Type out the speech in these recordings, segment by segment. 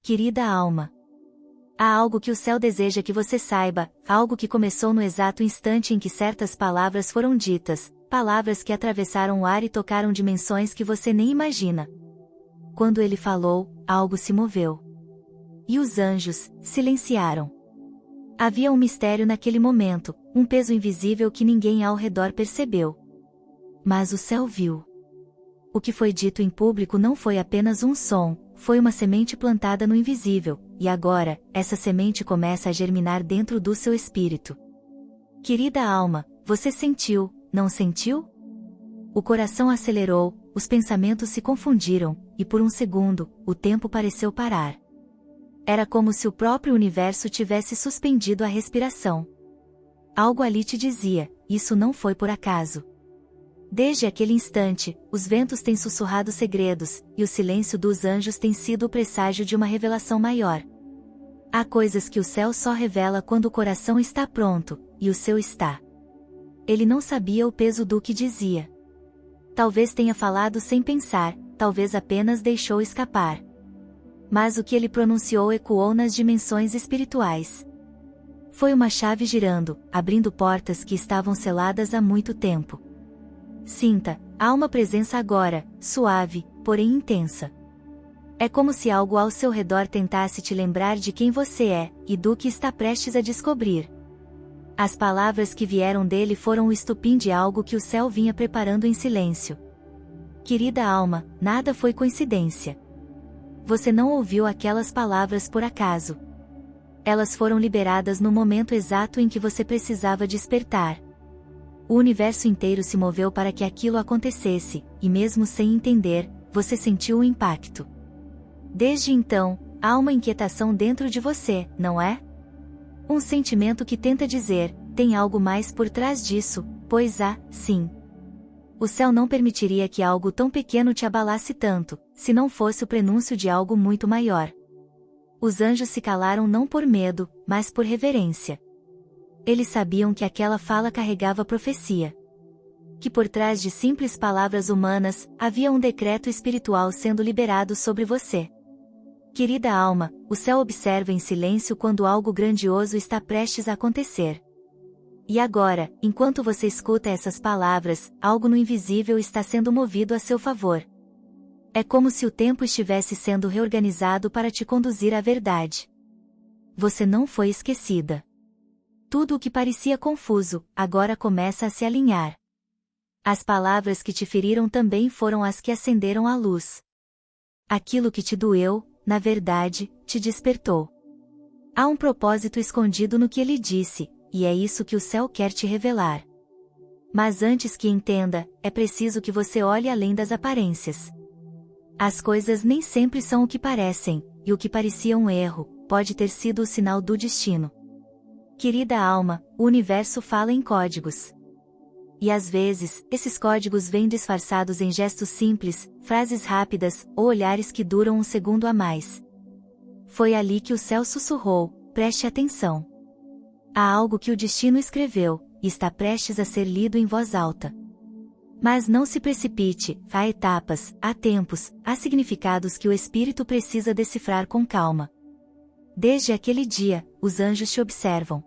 Querida alma, há algo que o céu deseja que você saiba, algo que começou no exato instante em que certas palavras foram ditas, palavras que atravessaram o ar e tocaram dimensões que você nem imagina. Quando ele falou, algo se moveu. E os anjos silenciaram. Havia um mistério naquele momento, um peso invisível que ninguém ao redor percebeu. Mas o céu viu. O que foi dito em público não foi apenas um som, foi uma semente plantada no invisível, e agora, essa semente começa a germinar dentro do seu espírito. Querida alma, você sentiu, não sentiu? O coração acelerou, os pensamentos se confundiram, e por um segundo, o tempo pareceu parar. Era como se o próprio universo tivesse suspendido a respiração. Algo ali te dizia, isso não foi por acaso. Desde aquele instante, os ventos têm sussurrado segredos, e o silêncio dos anjos tem sido o presságio de uma revelação maior. Há coisas que o céu só revela quando o coração está pronto, e o seu está. Ele não sabia o peso do que dizia. Talvez tenha falado sem pensar, talvez apenas deixou escapar. Mas o que ele pronunciou ecoou nas dimensões espirituais. Foi uma chave girando, abrindo portas que estavam seladas há muito tempo. Sinta, há uma presença agora, suave, porém intensa. É como se algo ao seu redor tentasse te lembrar de quem você é, e do que está prestes a descobrir. As palavras que vieram dele foram o estupim de algo que o céu vinha preparando em silêncio. Querida alma, nada foi coincidência. Você não ouviu aquelas palavras por acaso. Elas foram liberadas no momento exato em que você precisava despertar. O universo inteiro se moveu para que aquilo acontecesse, e mesmo sem entender, você sentiu o impacto. Desde então, há uma inquietação dentro de você, não é? Um sentimento que tenta dizer, tem algo mais por trás disso, pois há, sim. O céu não permitiria que algo tão pequeno te abalasse tanto, se não fosse o prenúncio de algo muito maior. Os anjos se calaram não por medo, mas por reverência. Eles sabiam que aquela fala carregava profecia. Que por trás de simples palavras humanas, havia um decreto espiritual sendo liberado sobre você. Querida alma, o céu observa em silêncio quando algo grandioso está prestes a acontecer. E agora, enquanto você escuta essas palavras, algo no invisível está sendo movido a seu favor. É como se o tempo estivesse sendo reorganizado para te conduzir à verdade. Você não foi esquecida. Tudo o que parecia confuso, agora começa a se alinhar. As palavras que te feriram também foram as que acenderam a luz. Aquilo que te doeu, na verdade, te despertou. Há um propósito escondido no que ele disse, e é isso que o céu quer te revelar. Mas antes que entenda, é preciso que você olhe além das aparências. As coisas nem sempre são o que parecem, e o que parecia um erro, pode ter sido o sinal do destino. Querida alma, o universo fala em códigos. E às vezes, esses códigos vêm disfarçados em gestos simples, frases rápidas, ou olhares que duram um segundo a mais. Foi ali que o céu sussurrou, preste atenção. Há algo que o destino escreveu, e está prestes a ser lido em voz alta. Mas não se precipite, há etapas, há tempos, há significados que o espírito precisa decifrar com calma. Desde aquele dia, os anjos te observam.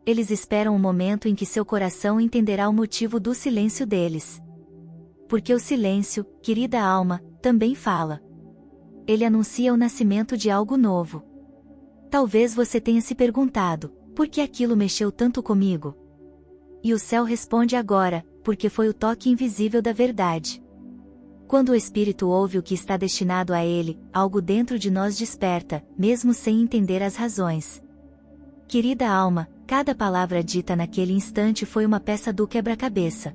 Eles esperam o momento em que seu coração entenderá o motivo do silêncio deles. Porque o silêncio, querida alma, também fala. Ele anuncia o nascimento de algo novo. Talvez você tenha se perguntado, por que aquilo mexeu tanto comigo? E o céu responde agora, porque foi o toque invisível da verdade. Quando o espírito ouve o que está destinado a ele, algo dentro de nós desperta, mesmo sem entender as razões. Querida alma, cada palavra dita naquele instante foi uma peça do quebra-cabeça.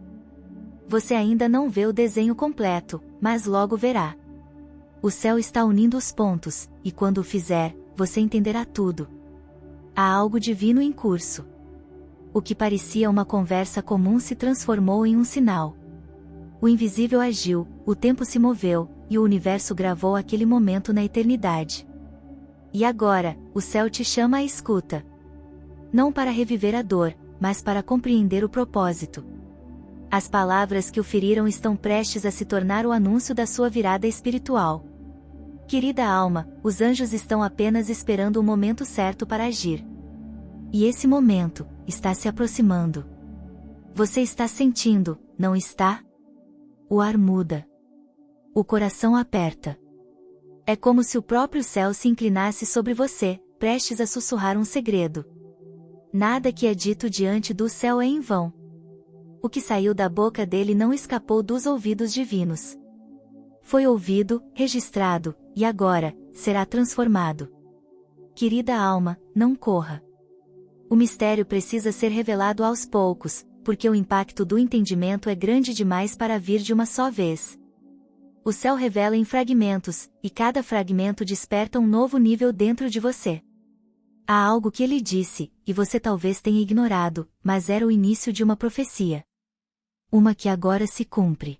Você ainda não vê o desenho completo, mas logo verá. O céu está unindo os pontos, e quando o fizer, você entenderá tudo. Há algo divino em curso. O que parecia uma conversa comum se transformou em um sinal. O invisível agiu, o tempo se moveu, e o universo gravou aquele momento na eternidade. E agora, o céu te chama à escuta. Não para reviver a dor, mas para compreender o propósito. As palavras que o feriram estão prestes a se tornar o anúncio da sua virada espiritual. Querida alma, os anjos estão apenas esperando o momento certo para agir. E esse momento está se aproximando. Você está sentindo, não está? O ar muda. O coração aperta. É como se o próprio céu se inclinasse sobre você, prestes a sussurrar um segredo. Nada que é dito diante do céu é em vão. O que saiu da boca dele não escapou dos ouvidos divinos. Foi ouvido, registrado, e agora, será transformado. Querida alma, não corra. O mistério precisa ser revelado aos poucos, porque o impacto do entendimento é grande demais para vir de uma só vez. O céu revela em fragmentos, e cada fragmento desperta um novo nível dentro de você. Há algo que ele disse, e você talvez tenha ignorado, mas era o início de uma profecia. Uma que agora se cumpre.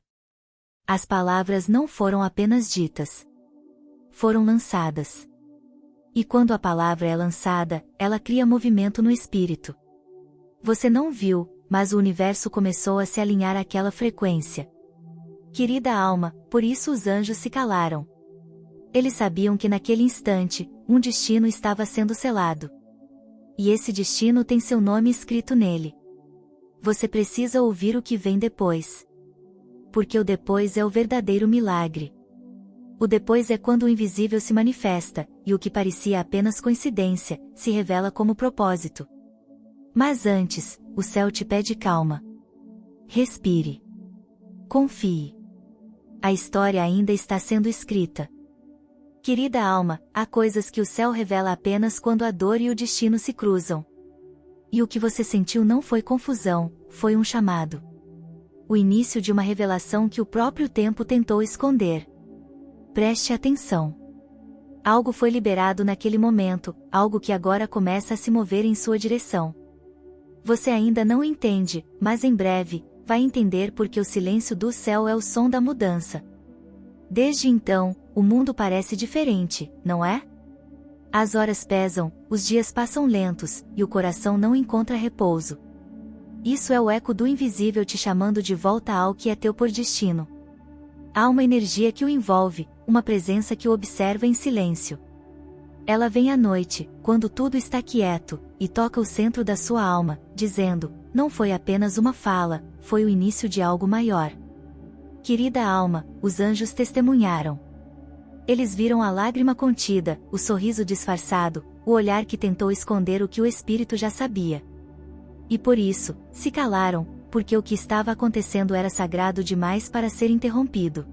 As palavras não foram apenas ditas. Foram lançadas. E quando a palavra é lançada, ela cria movimento no espírito. Você não viu, mas o universo começou a se alinhar àquela frequência. Querida alma, por isso os anjos se calaram. Eles sabiam que naquele instante, um destino estava sendo selado. E esse destino tem seu nome escrito nele. Você precisa ouvir o que vem depois. Porque o depois é o verdadeiro milagre. O depois é quando o invisível se manifesta, e o que parecia apenas coincidência, se revela como propósito. Mas antes, o céu te pede calma. Respire. Confie. A história ainda está sendo escrita. Querida alma, há coisas que o céu revela apenas quando a dor e o destino se cruzam. E o que você sentiu não foi confusão, foi um chamado. O início de uma revelação que o próprio tempo tentou esconder. Preste atenção. Algo foi liberado naquele momento, algo que agora começa a se mover em sua direção. Você ainda não entende, mas em breve, vai entender porque o silêncio do céu é o som da mudança. Desde então, o mundo parece diferente, não é? As horas pesam, os dias passam lentos, e o coração não encontra repouso. Isso é o eco do invisível te chamando de volta ao que é teu por destino. Há uma energia que o envolve, uma presença que o observa em silêncio. Ela vem à noite, quando tudo está quieto, e toca o centro da sua alma, dizendo, não foi apenas uma fala, foi o início de algo maior. Querida alma, os anjos testemunharam. Eles viram a lágrima contida, o sorriso disfarçado, o olhar que tentou esconder o que o espírito já sabia. E por isso, se calaram, porque o que estava acontecendo era sagrado demais para ser interrompido.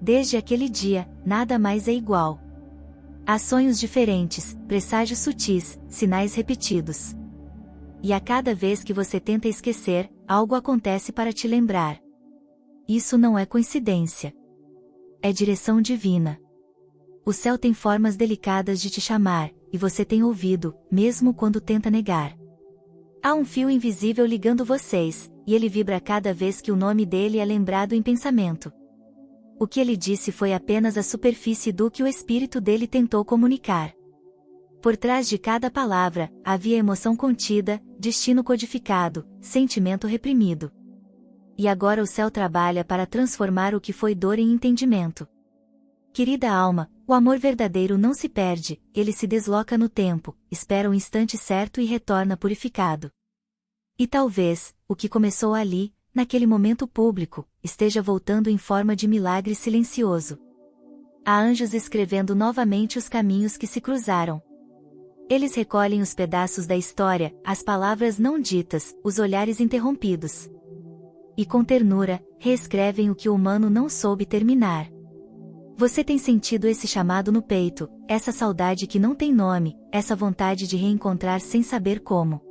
Desde aquele dia, nada mais é igual. Há sonhos diferentes, presságios sutis, sinais repetidos. E a cada vez que você tenta esquecer, algo acontece para te lembrar. Isso não é coincidência. É direção divina. O céu tem formas delicadas de te chamar, e você tem ouvido, mesmo quando tenta negar. Há um fio invisível ligando vocês, e ele vibra cada vez que o nome dele é lembrado em pensamento. O que ele disse foi apenas a superfície do que o espírito dele tentou comunicar. Por trás de cada palavra, havia emoção contida, destino codificado, sentimento reprimido. E agora o céu trabalha para transformar o que foi dor em entendimento. Querida alma, o amor verdadeiro não se perde, ele se desloca no tempo, espera o instante certo e retorna purificado. E talvez, o que começou ali, naquele momento público, esteja voltando em forma de milagre silencioso. Há anjos escrevendo novamente os caminhos que se cruzaram. Eles recolhem os pedaços da história, as palavras não ditas, os olhares interrompidos. E com ternura, reescrevem o que o humano não soube terminar. Você tem sentido esse chamado no peito, essa saudade que não tem nome, essa vontade de reencontrar sem saber como.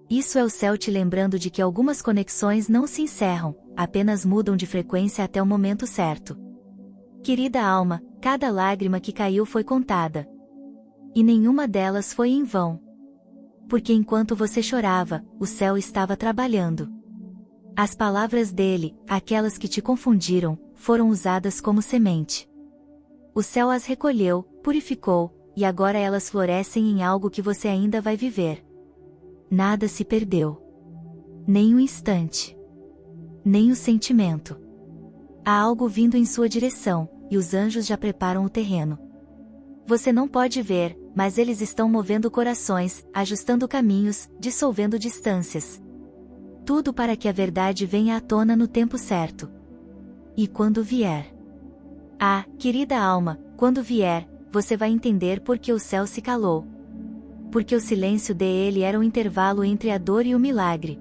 Isso é o céu te lembrando de que algumas conexões não se encerram, apenas mudam de frequência até o momento certo. Querida alma, cada lágrima que caiu foi contada. E nenhuma delas foi em vão. Porque enquanto você chorava, o céu estava trabalhando. As palavras dele, aquelas que te confundiram, foram usadas como semente. O céu as recolheu, purificou, e agora elas florescem em algo que você ainda vai viver. Nada se perdeu. Nem um instante. Nem o sentimento. Há algo vindo em sua direção, e os anjos já preparam o terreno. Você não pode ver, mas eles estão movendo corações, ajustando caminhos, dissolvendo distâncias. Tudo para que a verdade venha à tona no tempo certo. E quando vier? Ah, querida alma, quando vier, você vai entender por que o céu se calou. Porque o silêncio dele era um intervalo entre a dor e o milagre.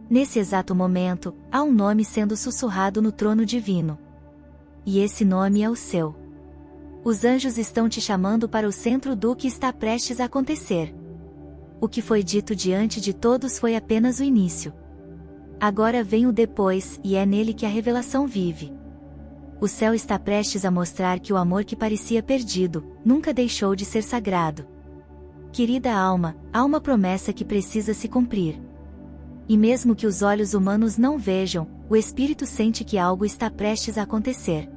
Nesse exato momento, há um nome sendo sussurrado no trono divino. E esse nome é o seu. Os anjos estão te chamando para o centro do que está prestes a acontecer. O que foi dito diante de todos foi apenas o início. Agora vem o depois, e é nele que a revelação vive. O céu está prestes a mostrar que o amor que parecia perdido, nunca deixou de ser sagrado. Querida alma, há uma promessa que precisa se cumprir. E mesmo que os olhos humanos não vejam, o espírito sente que algo está prestes a acontecer.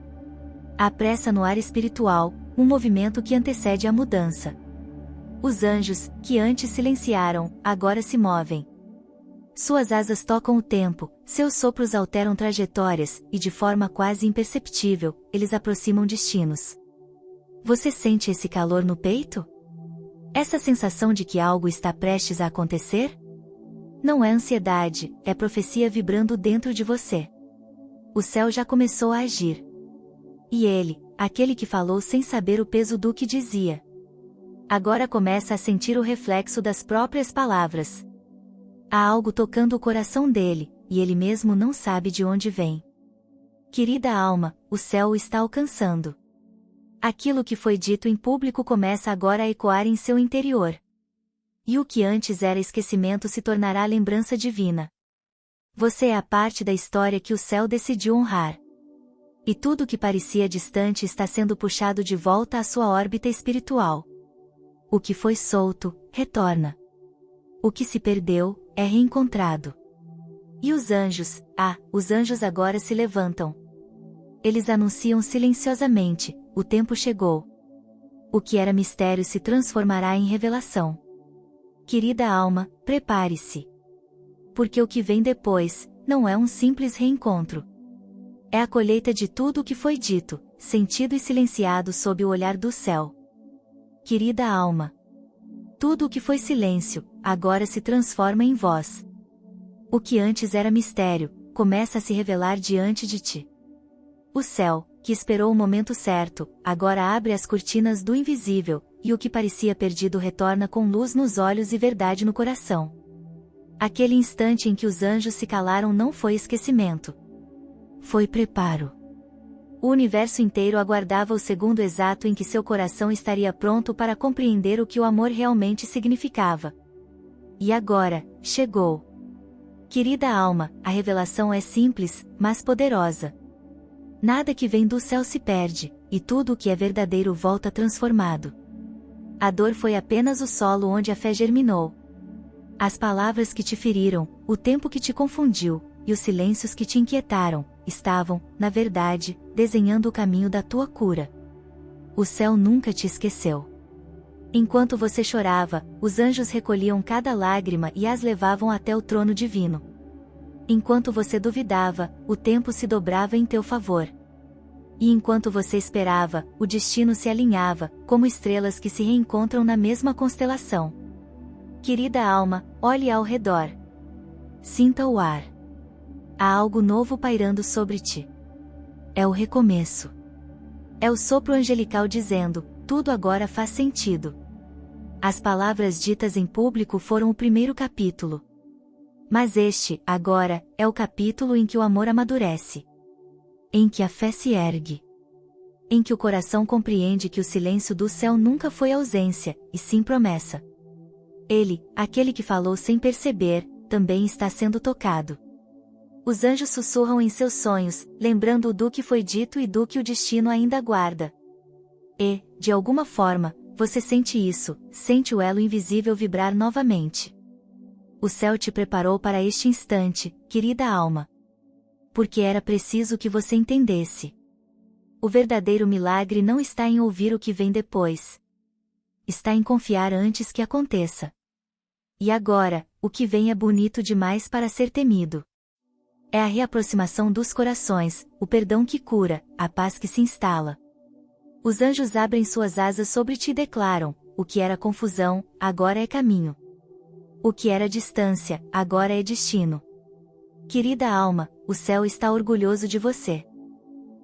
Há pressa no ar espiritual, um movimento que antecede a mudança. Os anjos, que antes silenciaram, agora se movem. Suas asas tocam o tempo, seus sopros alteram trajetórias, e de forma quase imperceptível, eles aproximam destinos. Você sente esse calor no peito? Essa sensação de que algo está prestes a acontecer? Não é ansiedade, é profecia vibrando dentro de você. O céu já começou a agir. E ele, aquele que falou sem saber o peso do que dizia, agora começa a sentir o reflexo das próprias palavras. Há algo tocando o coração dele, e ele mesmo não sabe de onde vem. Querida alma, o céu o está alcançando. Aquilo que foi dito em público começa agora a ecoar em seu interior. E o que antes era esquecimento se tornará lembrança divina. Você é a parte da história que o céu decidiu honrar. E tudo que parecia distante está sendo puxado de volta à sua órbita espiritual. O que foi solto, retorna. O que se perdeu, é reencontrado. E os anjos agora se levantam. Eles anunciam silenciosamente, o tempo chegou. O que era mistério se transformará em revelação. Querida alma, prepare-se. Porque o que vem depois, não é um simples reencontro. É a colheita de tudo o que foi dito, sentido e silenciado sob o olhar do céu. Querida alma, tudo o que foi silêncio, agora se transforma em voz. O que antes era mistério, começa a se revelar diante de ti. O céu, que esperou o momento certo, agora abre as cortinas do invisível, e o que parecia perdido retorna com luz nos olhos e verdade no coração. Aquele instante em que os anjos se calaram não foi esquecimento. Foi preparo. O universo inteiro aguardava o segundo exato em que seu coração estaria pronto para compreender o que o amor realmente significava. E agora, chegou. Querida alma, a revelação é simples, mas poderosa. Nada que vem do céu se perde, e tudo o que é verdadeiro volta transformado. A dor foi apenas o solo onde a fé germinou. As palavras que te feriram, o tempo que te confundiu, e os silêncios que te inquietaram, estavam, na verdade, desenhando o caminho da tua cura. O céu nunca te esqueceu. Enquanto você chorava, os anjos recolhiam cada lágrima e as levavam até o trono divino. Enquanto você duvidava, o tempo se dobrava em teu favor. E enquanto você esperava, o destino se alinhava, como estrelas que se reencontram na mesma constelação. Querida alma, olhe ao redor. Sinta o ar. Há algo novo pairando sobre ti. É o recomeço. É o sopro angelical dizendo, tudo agora faz sentido. As palavras ditas em público foram o primeiro capítulo. Mas este, agora, é o capítulo em que o amor amadurece. Em que a fé se ergue. Em que o coração compreende que o silêncio do céu nunca foi ausência, e sim promessa. Ele, aquele que falou sem perceber, também está sendo tocado. Os anjos sussurram em seus sonhos, lembrando-o do que foi dito e do que o destino ainda aguarda. E, de alguma forma, você sente isso, sente o elo invisível vibrar novamente. O céu te preparou para este instante, querida alma. Porque era preciso que você entendesse. O verdadeiro milagre não está em ouvir o que vem depois. Está em confiar antes que aconteça. E agora, o que vem é bonito demais para ser temido. É a reaproximação dos corações, o perdão que cura, a paz que se instala. Os anjos abrem suas asas sobre ti e declaram: o que era confusão, agora é caminho. O que era distância, agora é destino. Querida alma, o céu está orgulhoso de você.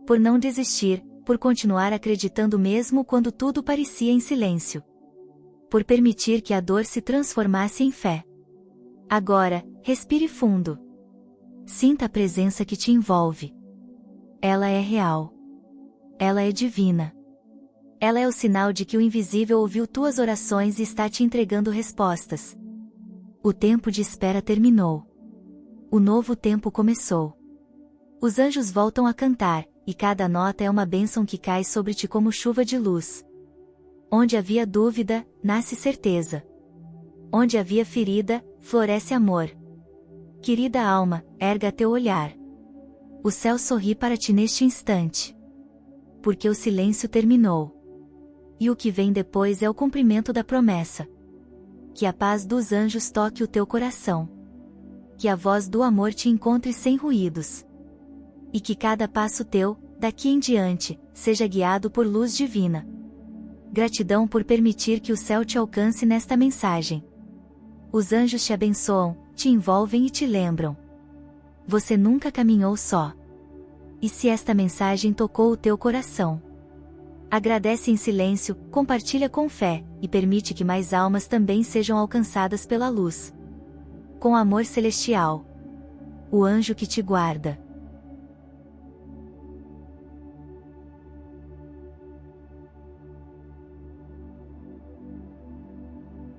Por não desistir, por continuar acreditando mesmo quando tudo parecia em silêncio. Por permitir que a dor se transformasse em fé. Agora, respire fundo. Sinta a presença que te envolve. Ela é real. Ela é divina. Ela é o sinal de que o invisível ouviu tuas orações e está te entregando respostas. O tempo de espera terminou. O novo tempo começou. Os anjos voltam a cantar, e cada nota é uma bênção que cai sobre ti como chuva de luz. Onde havia dúvida, nasce certeza. Onde havia ferida, floresce amor. Querida alma, erga teu olhar. O céu sorri para ti neste instante. Porque o silêncio terminou. E o que vem depois é o cumprimento da promessa. Que a paz dos anjos toque o teu coração. Que a voz do amor te encontre sem ruídos. E que cada passo teu, daqui em diante, seja guiado por luz divina. Gratidão por permitir que o céu te alcance nesta mensagem. Os anjos te abençoam, te envolvem e te lembram. Você nunca caminhou só. E se esta mensagem tocou o teu coração? Agradece em silêncio, compartilha com fé, e permite que mais almas também sejam alcançadas pela luz. Com amor celestial. O anjo que te guarda.